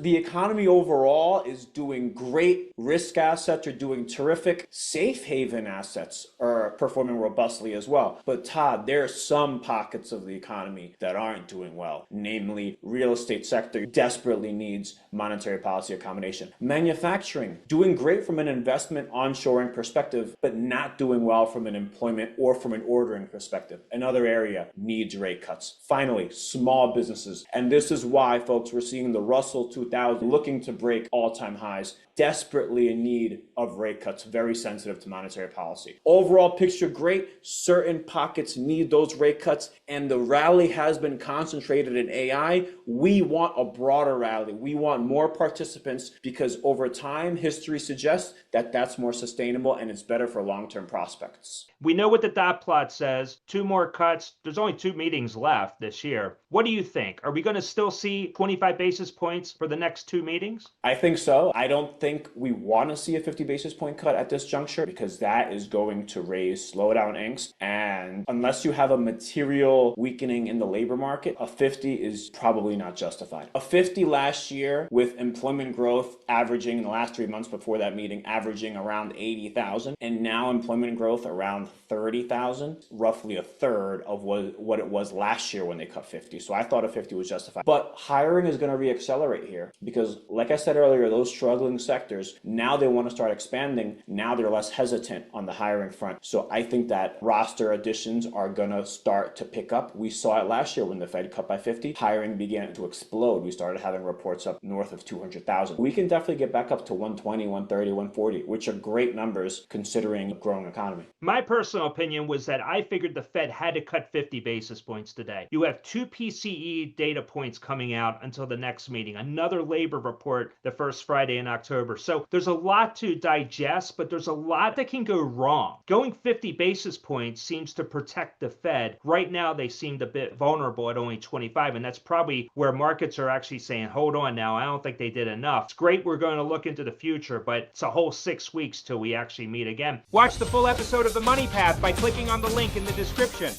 The economy overall is doing great. Risk assets are doing terrific. Safe haven assets are performing robustly as well. But Todd, there are some pockets of the economy that aren't doing well. Namely, real estate sector desperately needs monetary policy accommodation. Manufacturing, doing great from an investment onshoring perspective, but not doing well from an employment or from an ordering perspective. Another area needs rate cuts. Finally, small businesses. And this is why, folks, we're seeing the Russell 2000 looking to break all-time highs, desperately in need of rate cuts, very sensitive to monetary policy. Overall picture great. Certain pockets need those rate cuts, and the rally has been concentrated in AI. We want a broader rally. We want more participants because over time, history suggests that that's more sustainable and it's better for long-term prospects. We know what the dot plot says. 2 more cuts. There's only 2 meetings left this year. What do you think? Are we going to still see 25 basis points for the next 2 meetings? I think so. I don't think we want to see a 50 basis point cut at this juncture because that is going to raise slowdown angst. And unless you have a material weakening in the labor market, a 50 is probably not justified. A 50 last year with employment growth averaging in the last 3 months before that meeting, averaging around 80,000, and now employment growth around 30,000, roughly a third of what it was last year when they cut 50. So I thought a 50 was justified. But hiring is going to reaccelerate here because, like I said earlier, those struggling sectors, now they want to start expanding. Now they're less hesitant on the hiring front. So I think that roster additions are going to start to pick up. We saw it last year when the Fed cut by 50. Hiring began to explode. We started having reports up north of 200,000. We can definitely get back up to 120, 130, 140, which are great numbers considering a growing economy. My personal opinion was that I figured the Fed had to cut 50 basis points today. You have 2 PCE data points coming out until the next meeting, another labor report the first Friday in October. So there's a lot to digest, but there's a lot that can go wrong. Going 50 basis points seems to protect the Fed. Right now, they seemed a bit vulnerable at only 25, and that's probably where markets are actually saying, hold on now, I don't think they did enough. It's great we're going to look into the future, but it's a whole 6 weeks till we actually meet again. Watch the full episode of The Money Path by clicking on the link in the description.